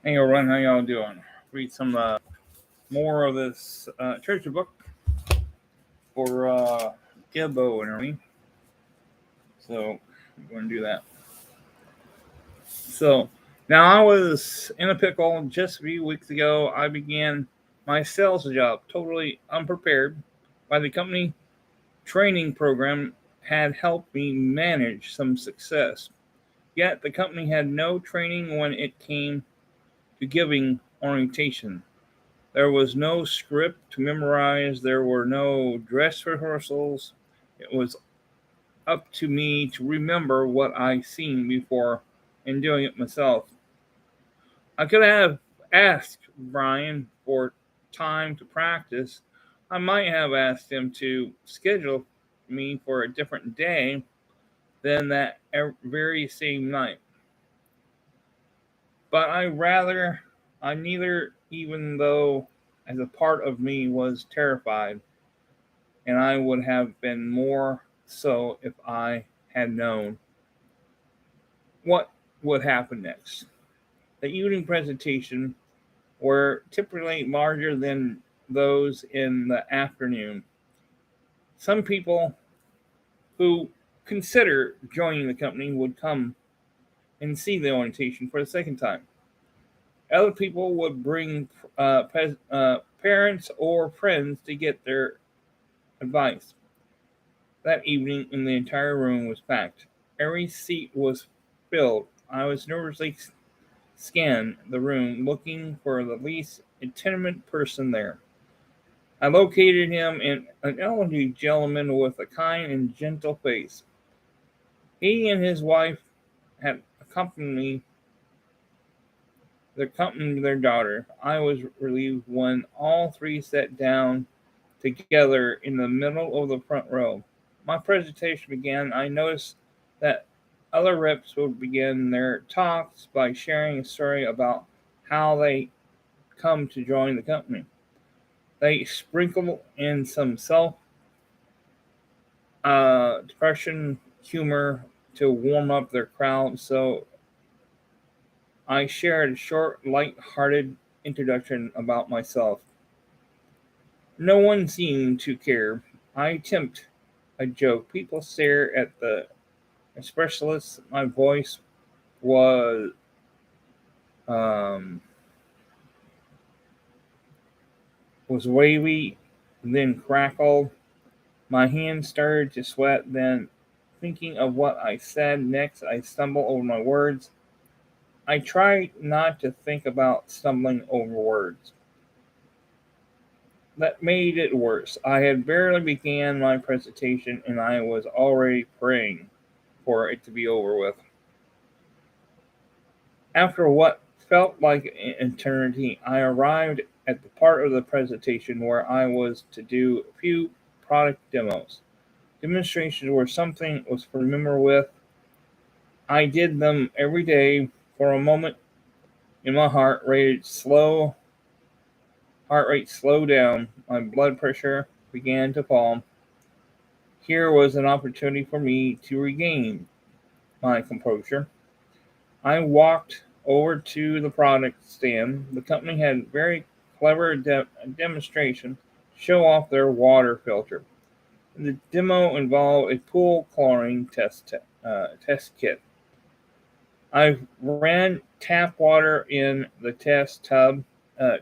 Hey everyone, how y'all doing? Read some more of this treasure book for Gibbo and Ernie. So I'm going to do that. So now I was in a pickle just a few weeks ago. I began my sales job totally unprepared by the company training program had helped me manage some success. Yet the company had no training when it came to giving orientation. There was no script to memorize. There were no dress rehearsals. It was up to me to remember what I seen before and doing it myself. I could have asked Brian for time to practice. I might have asked him to schedule me for a different day than that very same night. But I neither, even though as a part of me was terrified, and I would have been more so if I had known what would happen next. The evening presentation were typically larger than those in the afternoon. Some people who consider joining the company would come and see the orientation for the second time. Other people would bring parents or friends to get their advice. That evening, and the entire room was packed. Every seat was filled. I was nervously scanned the room, looking for the least intimate person there. I located him in an elderly gentleman with a kind and gentle face. He and his wife had accompanied their daughter. I was relieved when all three sat down together in the middle of the front row. My presentation began. I noticed that other reps would begin their talks by sharing a story about how they come to join the company. They sprinkle in some self depression humor to warm up their crowd, so I shared a short, light-hearted introduction about myself. No one seemed to care. I attempt a joke. People stare at the specialist. My voice was um, was wavy, then crackled. My hands started to sweat. Then, thinking of what I said next, I stumbled over my words. I tried not to think about stumbling over words. That made it worse. I had barely began my presentation and I was already praying for it to be over with. After what felt like an eternity, I arrived at the part of the presentation where I was to do a few product demos. Demonstrations were something I was familiar with. I did them every day. For a moment in my heart rate slowed down, my blood pressure began to fall. Here was an opportunity for me to regain my composure. I walked over to the product stand. The company had very clever demonstration to show off their water filter. The demo involved a pool chlorine test kit. I ran tap water in the test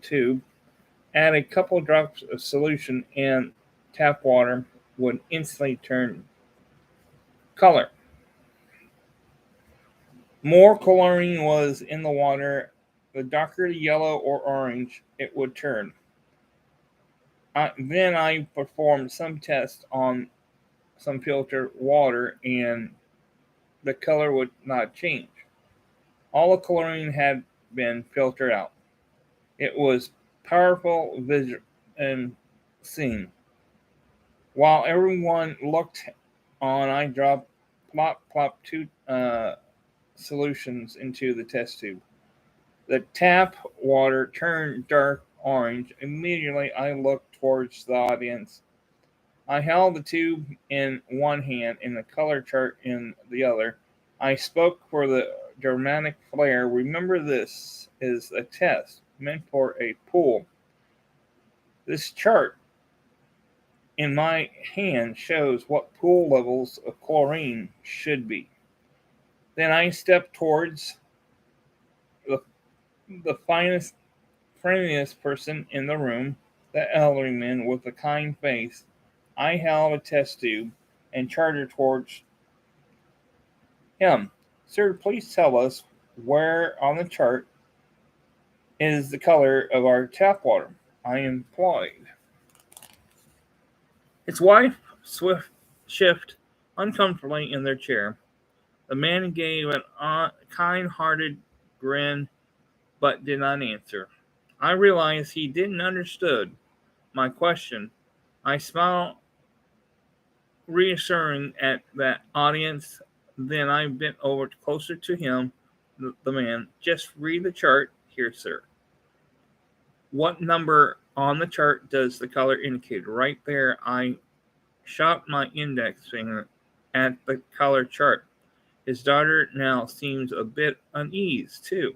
tube, add a couple drops of solution, and tap water would instantly turn color. More chlorine was in the water. The darker the yellow or orange it would turn. Then I performed some tests on some filtered water, and the color would not change. All the chlorine had been filtered out. It was powerful visual and seen. While everyone looked on, I dropped plop two solutions into the test tube. The tap water turned dark orange. Immediately, I looked towards the audience. I held the tube in one hand and the color chart in the other. I spoke for the dramatic flair. Remember, this is a test meant for a pool. This chart in my hand shows what pool levels of chlorine should be. Then I step towards the, the friendliest person in the room, the elderly man with a kind face. I held a test tube and charted towards him. Sir, please tell us where on the chart is the color of our tap water. I employed. His wife swift shift uncomfortably in their chair. The man gave a kind-hearted grin, but did not answer. I realized he didn't understood my question. I smiled reassuring at that audience. Then I bent over closer to him, the man. Just read the chart here, sir. What number on the chart does the color indicate? Right there, I shot my index finger at the color chart. His daughter now seems a bit uneasy, too.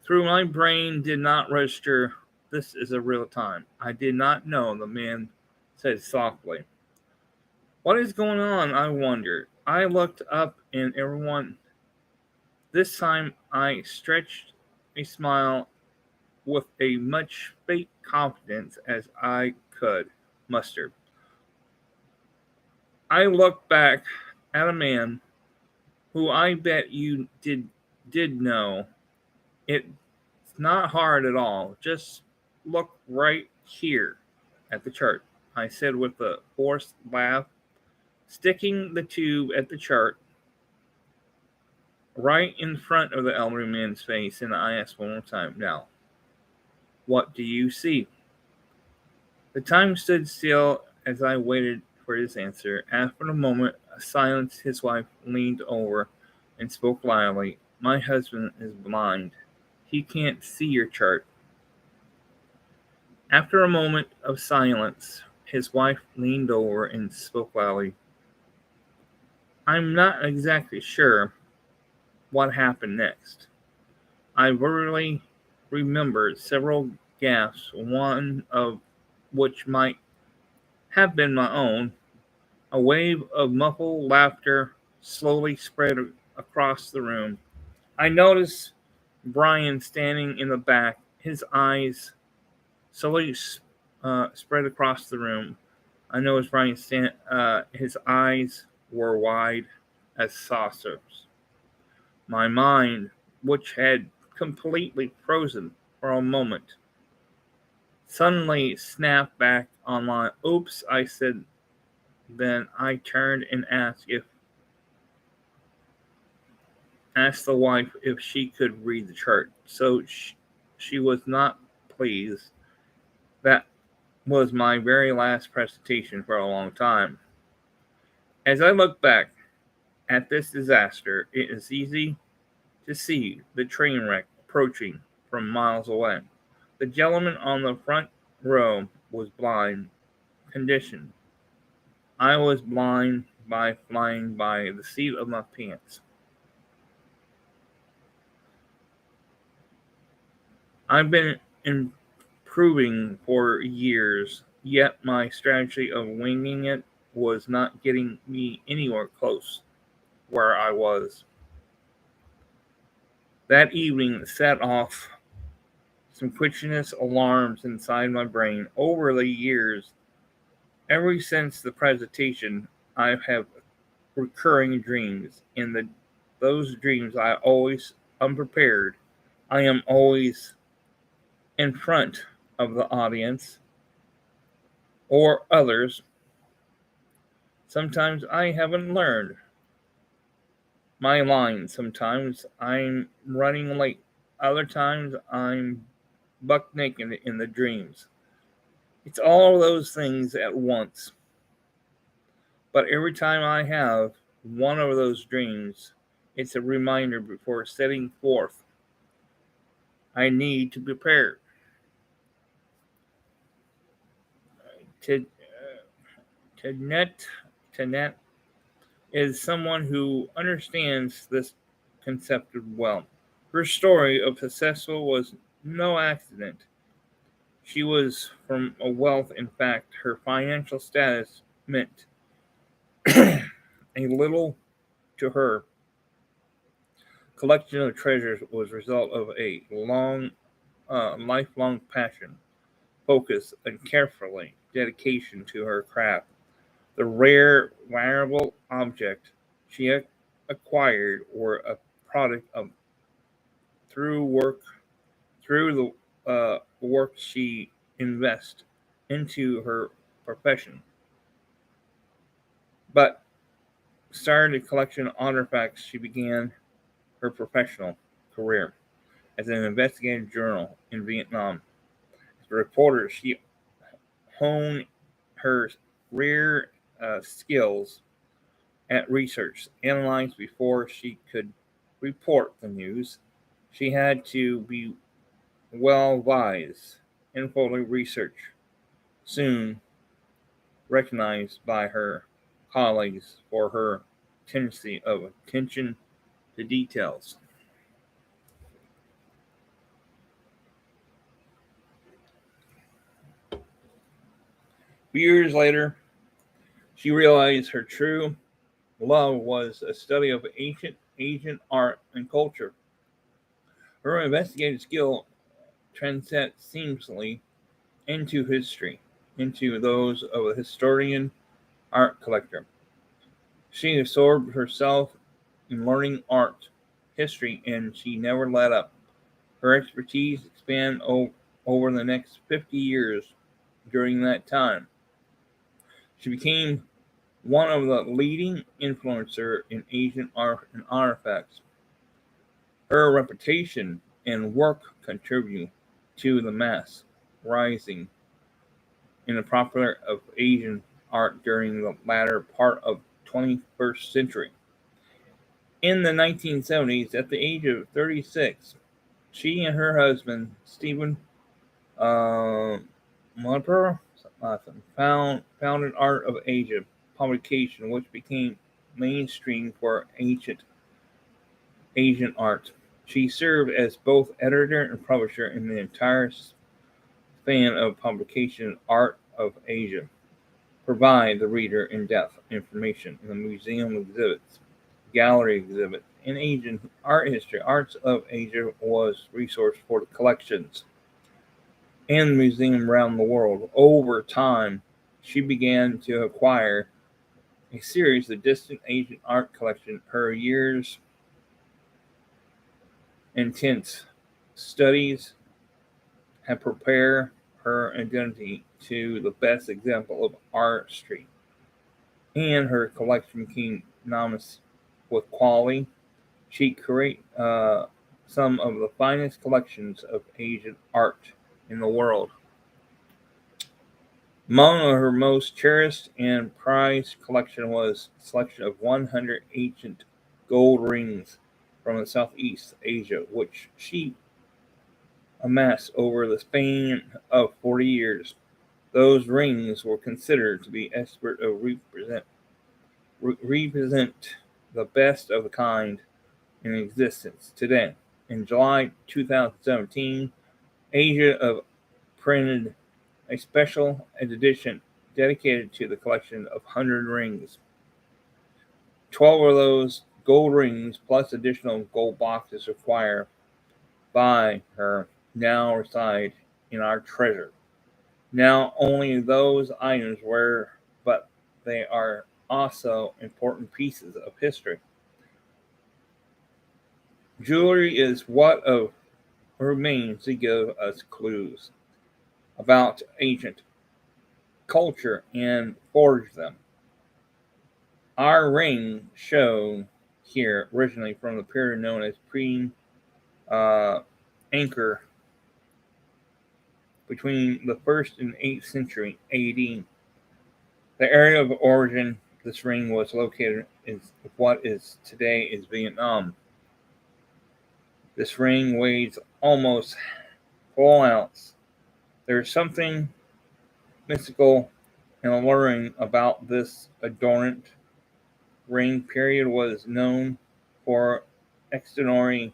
Through my brain did not register this is a real time. I did not know, the man said softly. What is going on? I wondered. I looked up and everyone. This time I stretched a smile with as much fake confidence as I could muster. I looked back at a man who I bet you did know. It's not hard at all. Just look right here at the chart, I said with a forced laugh, sticking the tube at the chart right in front of the elderly man's face, and I asked one more time, now, what do you see? The time stood still as I waited for his answer. After a moment of silence, his wife leaned over and spoke loudly. My husband is blind. He can't see your chart. After a moment of silence, his wife leaned over and spoke loudly. I'm not exactly sure what happened next. I vividly remembered several gasps, one of which might have been my own. A wave of muffled laughter slowly spread across the room. I noticed Brian standing in the back, his eyes slowly spread across the room. I noticed his eyes were wide as saucers. My mind, which had completely frozen for a moment, suddenly snapped back online. Oops, I said. Then I turned and asked the wife if she could read the chart. So she was not pleased. That was my very last presentation for a long time. As I look back at this disaster, it is easy to see the train wreck approaching from miles away. The gentleman on the front row was blind condition. I was blind by flying by the seat of my pants. I've been improving for years, yet my strategy of winging it was not getting me anywhere close where I was. That evening set off some quickness alarms inside my brain. Over the years, ever since the presentation, I have recurring dreams. In those dreams, I always unprepared. I am always in front of the audience or others. Sometimes I haven't learned my lines. Sometimes I'm running late. Other times I'm buck naked in the dreams. It's all of those things at once. But every time I have one of those dreams, it's a reminder before setting forth. I need to prepare. To, Tanet is someone who understands this concepted wealth. Her story of successful was no accident. She was from a wealth. In fact, her financial status meant a little to her. Collection of treasures was a result of a lifelong passion, focus, and carefully dedication to her craft. The rare, wearable object she acquired were a product of through work through the work she invested into her profession, but started collecting artifacts. She began her professional career as an investigative journal in Vietnam. As a reporter, she honed her rare skills at research, analyzed before she could report the news. She had to be well advised and fully researched, soon recognized by her colleagues for her tendency of attention to details. Years later, she realized her true love was a study of ancient Asian art and culture. Her investigative skill transcends seamlessly into history, into those of a historian art collector. She absorbed herself in learning art, history, and she never let up. Her expertise expanded over the next 50 years. During that time, she became one of the leading influencers in Asian art and artifacts. Her reputation and work contribute to the mass rising in the popular of Asian art during the latter part of 21st century. In the 1970s, at the age of 36, she and her husband, Stephen uh, Monper, founded Art of Asia publication, which became mainstream for ancient Asian art. She served as both editor and publisher in the entire span of publication Art of Asia, provide the reader in-depth information in the museum exhibits, gallery exhibit. In Asian art history, Arts of Asia was resource for the collections and museum around the world. Over time, she began to acquire a series of distant Asian art collection. Her years intense studies have prepared her identity to the best example of artistry, and her collection became synonymous with quality. She created some of the finest collections of Asian art in the world. Among her most cherished and prized collection was a selection of 100 ancient gold rings from Southeast Asia, which she amassed over the span of 40 years. Those rings were considered to be expert of represent the best of the kind in existence today. In July 2017, Asia of printed a special edition dedicated to the collection of 100 rings. 12 of those gold rings, plus additional gold boxes required by her, now reside in our treasure. Now, only those items were, but they are also important pieces of history. Jewelry is what of remains to give us clues about ancient culture and forge them. Our ring shown here originally from the period known as uh, Anchor between the 1st and 8th century AD. The area of origin this ring was located is what is today is Vietnam. This ring weighs almost 4 ounce. There is something mystical and alluring about this adorned ring. Period was known for extraordinary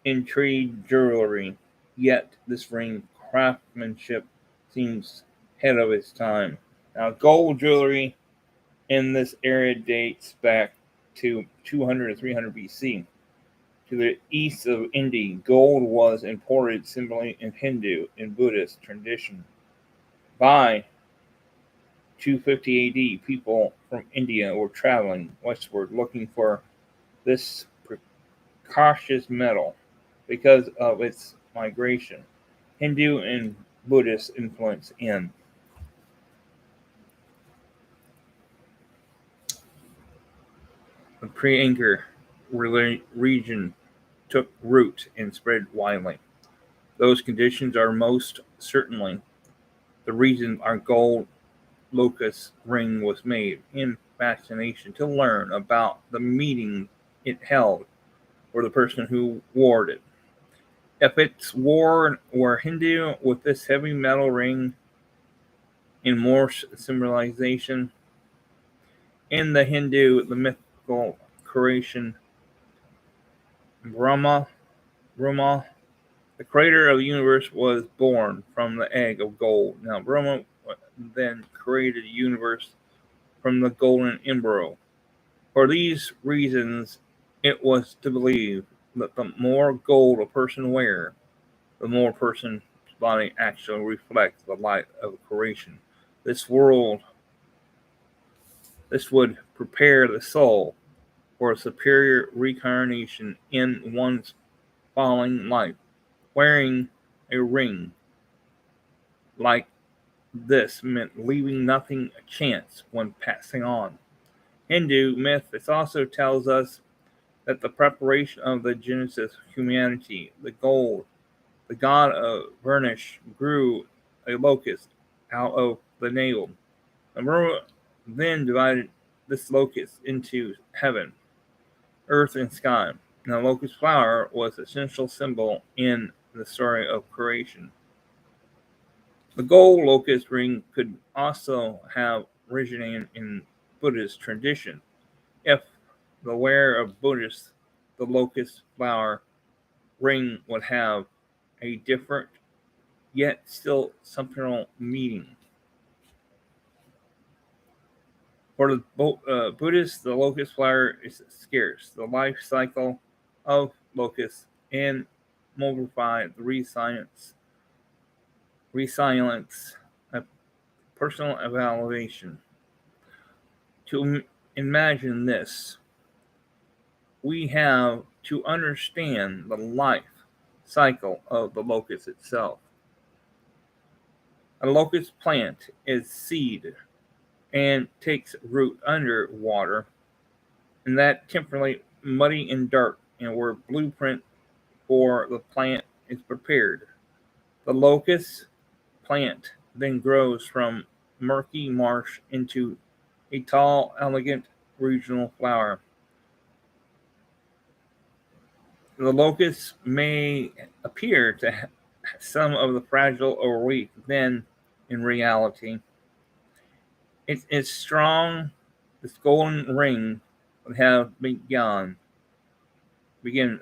intrigue jewelry, yet this ring craftsmanship seems ahead of its time. Now, gold jewelry in this area dates back to 200 to 300 BC. To the east of India, gold was imported simply in Hindu and Buddhist tradition. By 250 AD, people from India were traveling westward looking for this precious metal because of its migration. Hindu and Buddhist influence in the pre-Inca region took root and spread widely. Those conditions are most certainly the reason our gold locust ring was made, in fascination to learn about the meaning it held for the person who wore it. If its worn were Hindu with this heavy metal ring in more symbolization, in the Hindu, the mythical creation Brahma, the creator of the universe, was born from the egg of gold. Now, Brahma then created the universe from the golden embryo. For these reasons, it was to believe that the more gold a person wear, the more a person's body actually reflects the light of creation. This would prepare the soul for a superior reincarnation in one's following life. Wearing a ring like this meant leaving nothing a chance when passing on. Hindu myth this also tells us that the preparation of the Genesis of humanity, the god of Varnish, grew a locust out of the navel. The Brahma then divided this locust into heaven, earth, and sky. And the locust flower was the essential symbol in the story of creation. The gold locust ring could also have originated in Buddhist tradition. If the wearer of Buddhist, the locust flower ring would have a different yet still subliminal meaning. For the Buddhists, the locust flower is scarce. The life cycle of locusts and mobilify the resilience of personal evaluation. To imagine this, we have to understand the life cycle of the locust itself. A locust plant is seed and takes root under water, and that temporarily muddy and dark, and where blueprint for the plant is prepared. The locust plant then grows from murky marsh into a tall, elegant regional flower. The locust may appear to have some of the fragile or weak, then in reality, it is strong. This golden ring would have begin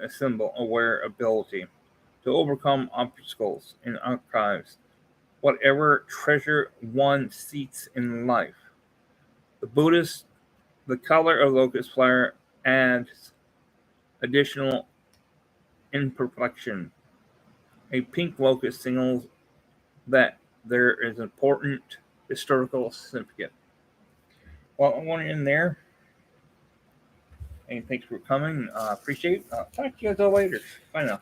a symbol of wear ability to overcome obstacles in archives, whatever treasure one seeks in life. The Buddhist, the color of locust flower adds additional imperfection. A pink locust signals that there is important historical significance. Well, I want to end there. And thanks for coming. Appreciate it. Talk to you guys all later. Bye now.